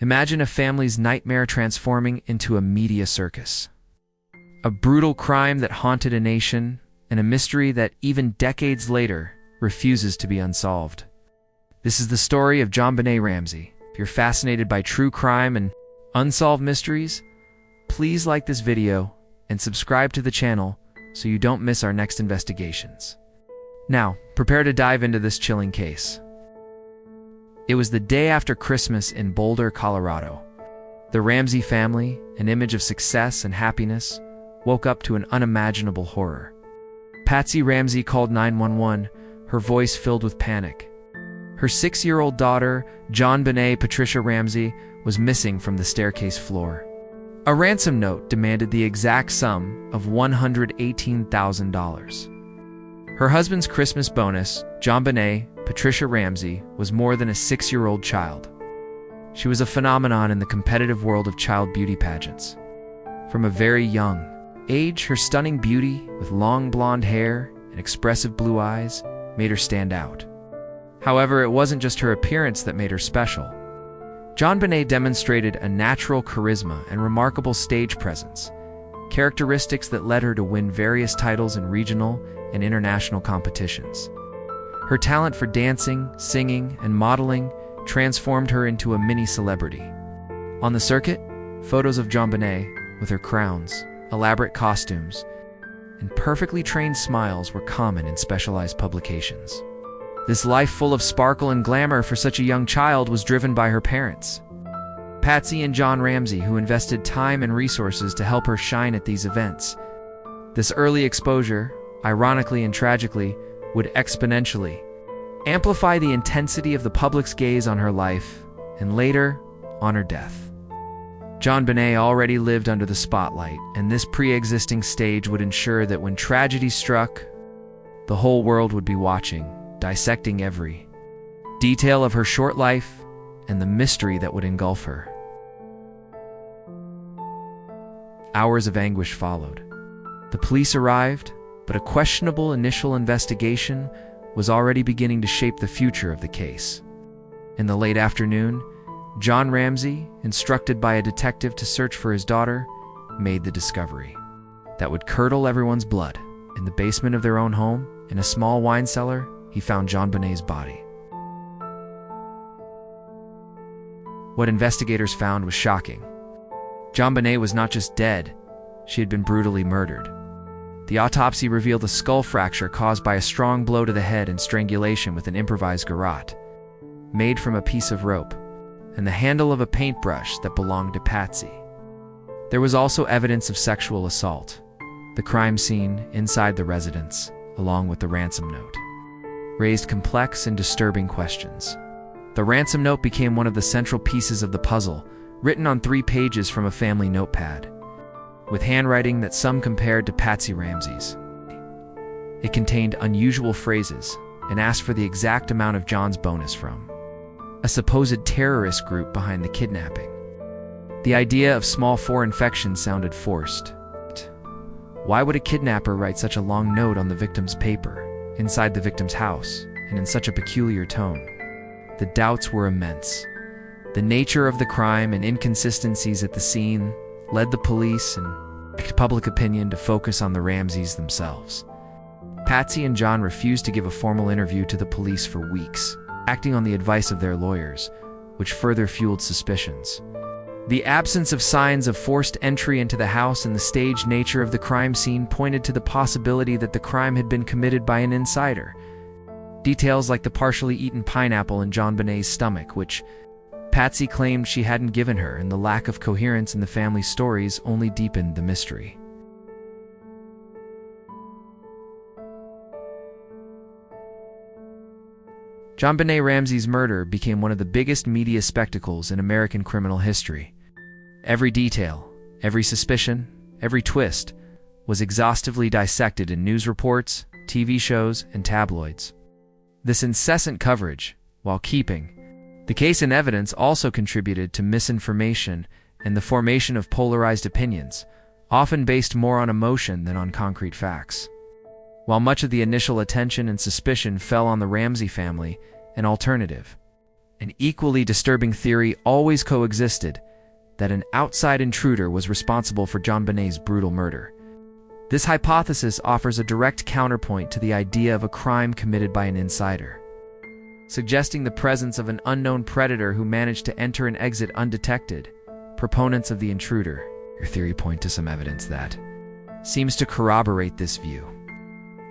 Imagine a family's nightmare transforming into a media circus. A brutal crime that haunted a nation, and a mystery that, even decades later, refuses to be unsolved. This is the story of JonBenét Ramsey. If you're fascinated by true crime and unsolved mysteries, please like this video and subscribe to the channel so you don't miss our next investigations. Now, prepare to dive into this chilling case. It was the day after Christmas in Boulder, Colorado. The Ramsey family, an image of success and happiness, woke up to an unimaginable horror. Patsy Ramsey called 911, her voice filled with panic. Her 6-year-old daughter, JonBenét Patricia Ramsey, was missing from the staircase floor. A ransom note demanded the exact sum of $118,000. Her husband's Christmas bonus, JonBenét Patricia Ramsey, was more than a 6-year-old child. She was a phenomenon in the competitive world of child beauty pageants. From a very young age, her stunning beauty, with long blonde hair and expressive blue eyes, made her stand out. However, it wasn't just her appearance that made her special. JonBenét demonstrated a natural charisma and remarkable stage presence, characteristics that led her to win various titles in regional and international competitions. Her talent for dancing, singing, and modeling transformed her into a mini-celebrity. On the circuit, photos of JonBenét, with her crowns, elaborate costumes, and perfectly trained smiles were common in specialized publications. This life full of sparkle and glamour for such a young child was driven by her parents, Patsy and John Ramsey, who invested time and resources to help her shine at these events. This early exposure, ironically and tragically, would exponentially amplify the intensity of the public's gaze on her life, and later, on her death. JonBenét already lived under the spotlight, and this pre-existing stage would ensure that when tragedy struck, the whole world would be watching, dissecting every detail of her short life and the mystery that would engulf her. Hours of anguish followed. The police arrived, but a questionable initial investigation was already beginning to shape the future of the case. In the late afternoon, John Ramsey, instructed by a detective to search for his daughter, made the discovery that would curdle everyone's blood. In the basement of their own home, in a small wine cellar, he found JonBenét's body. What investigators found was shocking. JonBenét was not just dead, she had been brutally murdered. The autopsy revealed a skull fracture caused by a strong blow to the head and strangulation with an improvised garrote, made from a piece of rope, and the handle of a paintbrush that belonged to Patsy. There was also evidence of sexual assault. The crime scene inside the residence, along with the ransom note, raised complex and disturbing questions. The ransom note became one of the central pieces of the puzzle, written on 3 pages from a family notepad, with handwriting that some compared to Patsy Ramsey's. It contained unusual phrases and asked for the exact amount of John's bonus from a supposed terrorist group behind the kidnapping. The idea of small 4 infections sounded forced. Why would a kidnapper write such a long note on the victim's paper, inside the victim's house, and in such a peculiar tone? The doubts were immense. The nature of the crime and inconsistencies at the scene led the police and public opinion to focus on the Ramseys themselves. Patsy and John refused to give a formal interview to the police for weeks, acting on the advice of their lawyers, which further fueled suspicions. The absence of signs of forced entry into the house and the staged nature of the crime scene pointed to the possibility that the crime had been committed by an insider. Details like the partially eaten pineapple in JonBenét's stomach, which Patsy claimed she hadn't given her, and the lack of coherence in the family's stories only deepened the mystery. JonBenét Ramsey's murder became one of the biggest media spectacles in American criminal history. Every detail, every suspicion, every twist was exhaustively dissected in news reports, TV shows, and tabloids. This incessant coverage, while keeping the case in evidence, also contributed to misinformation and the formation of polarized opinions, often based more on emotion than on concrete facts. While much of the initial attention and suspicion fell on the Ramsey family, an alternative, An equally disturbing theory always coexisted, that an outside intruder was responsible for JonBenét's brutal murder. This hypothesis offers a direct counterpoint to the idea of a crime committed by an insider, suggesting the presence of an unknown predator who managed to enter and exit undetected. Proponents of the intruder, your theory point to some evidence that seems to corroborate this view.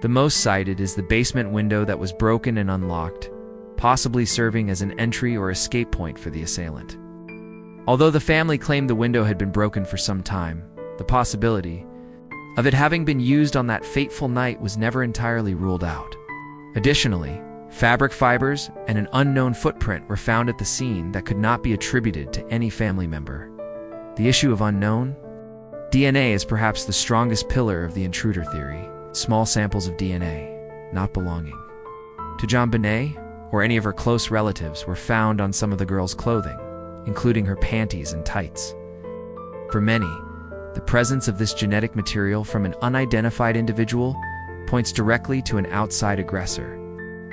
The most cited is the basement window that was broken and unlocked, possibly serving as an entry or escape point for the assailant. Although the family claimed the window had been broken for some time, the possibility of it having been used on that fateful night was never entirely ruled out. Additionally, fabric fibers and an unknown footprint were found at the scene that could not be attributed to any family member. The issue of unknown DNA is perhaps the strongest pillar of the intruder theory. Small samples of DNA, not belonging to JonBenét or any of her close relatives, were found on some of the girl's clothing, including her panties and tights. For many, the presence of this genetic material from an unidentified individual points directly to an outside aggressor.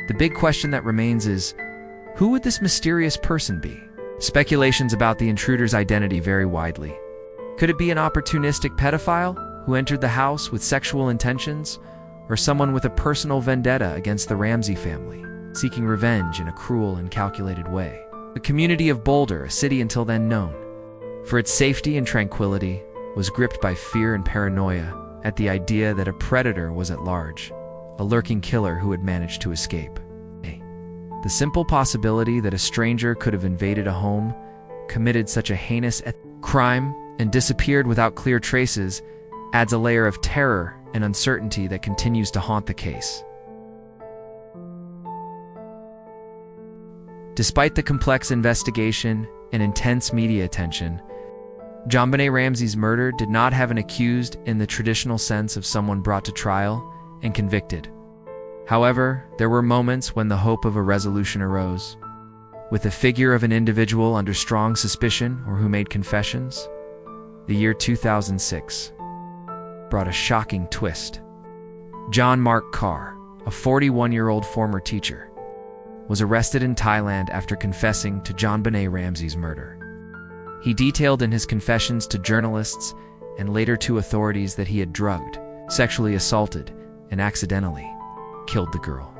The big question that remains is, who would this mysterious person be? Speculations about the intruder's identity vary widely. Could it be an opportunistic pedophile who entered the house with sexual intentions, or someone with a personal vendetta against the Ramsey family, seeking revenge in a cruel and calculated way? The community of Boulder, a city until then known for its safety and tranquility, was gripped by fear and paranoia at the idea that a predator was at large, a lurking killer who had managed to escape. The simple possibility that a stranger could have invaded a home, committed such a heinous crime, and disappeared without clear traces adds a layer of terror and uncertainty that continues to haunt the case. Despite the complex investigation and intense media attention, JonBenét Ramsey's murder did not have an accused in the traditional sense of someone brought to trial and convicted. However, there were moments when the hope of a resolution arose. With the figure of an individual under strong suspicion or who made confessions, the year 2006 brought a shocking twist. John Mark Carr, a 41-year-old former teacher, was arrested in Thailand after confessing to JonBenét Ramsey's murder. He detailed in his confessions to journalists and later to authorities that he had drugged, sexually assaulted, and accidentally killed the girl.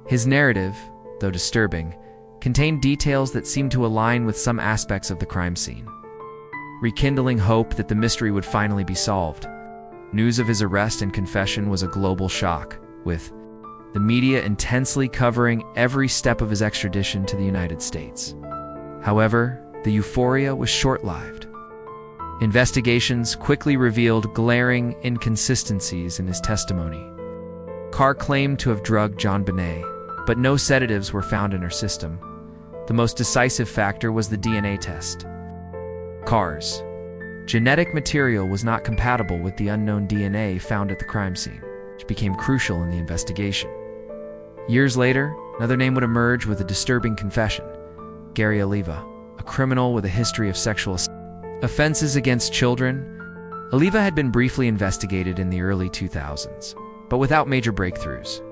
His narrative, though disturbing, contained details that seemed to align with some aspects of the crime scene, rekindling hope that the mystery would finally be solved. News of his arrest and confession was a global shock, with the media intensely covering every step of his extradition to the United States. However, the euphoria was short-lived. Investigations quickly revealed glaring inconsistencies in his testimony. Carr claimed to have drugged JonBenét, but no sedatives were found in her system. The most decisive factor was the DNA test. Carr's genetic material was not compatible with the unknown DNA found at the crime scene, which became crucial in the investigation. Years later, another name would emerge with a disturbing confession: Gary Oliva, a criminal with a history of sexual offenses against children. Oliva had been briefly investigated in the early 2000s, but without major breakthroughs.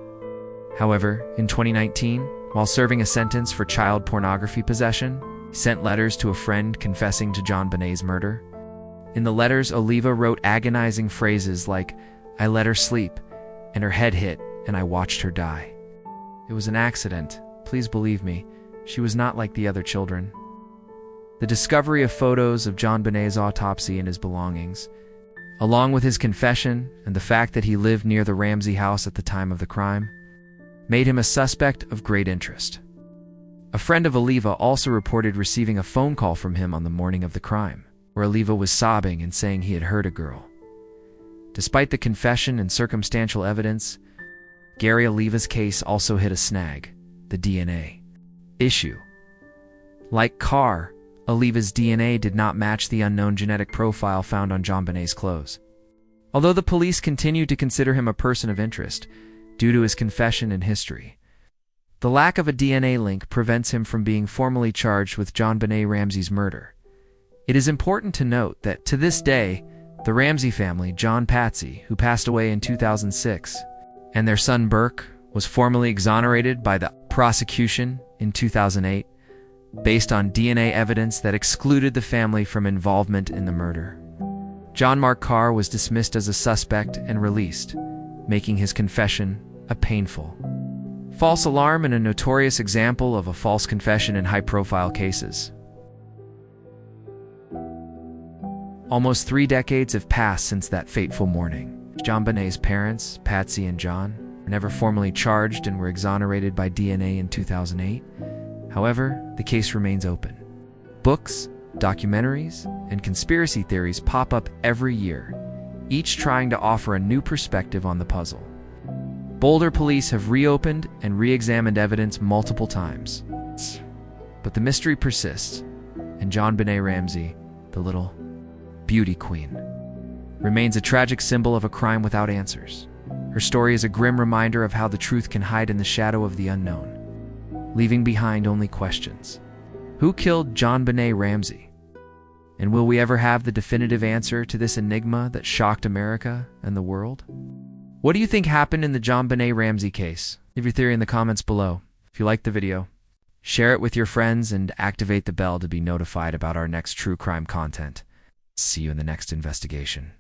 However, in 2019, while serving a sentence for child pornography possession, he sent letters to a friend confessing to JonBenét's murder. In the letters, Oliva wrote agonizing phrases like, "I let her sleep, and her head hit, and I watched her die. It was an accident. Please believe me. She was not like the other children." The discovery of photos of JonBenét's autopsy and his belongings, along with his confession and the fact that he lived near the Ramsey house at the time of the crime, made him a suspect of great interest. A friend of Oliva also reported receiving a phone call from him on the morning of the crime, where Oliva was sobbing and saying he had hurt a girl. Despite the confession and circumstantial evidence, Gary Oliva's case also hit a snag: the DNA issue. Like Carr, Oliva's DNA did not match the unknown genetic profile found on JonBenét's clothes. Although the police continued to consider him a person of interest due to his confession and history, the lack of a DNA link prevents him from being formally charged with JonBenét Ramsey's murder. It is important to note that, to this day, the Ramsey family, John Patsy, who passed away in 2006, and their son Burke was formally exonerated by the prosecution in 2008, based on DNA evidence that excluded the family from involvement in the murder. John Mark Carr was dismissed as a suspect and released, making his confession a painful false alarm and a notorious example of a false confession in high-profile cases. Almost 3 decades have passed since that fateful morning. JonBenét's parents, Patsy and John, were never formally charged and were exonerated by DNA in 2008. However, the case remains open. Books, documentaries, and conspiracy theories pop up every year, each trying to offer a new perspective on the puzzle. Boulder police have reopened and re-examined evidence multiple times. But the mystery persists, and JonBenét Ramsey, the little beauty queen, remains a tragic symbol of a crime without answers. Her story is a grim reminder of how the truth can hide in the shadow of the unknown, leaving behind only questions. Who killed JonBenét Ramsey? And will we ever have the definitive answer to this enigma that shocked America and the world? What do you think happened in the JonBenét Ramsey case? Leave your theory in the comments below. If you liked the video, share it with your friends and activate the bell to be notified about our next true crime content. See you in the next investigation.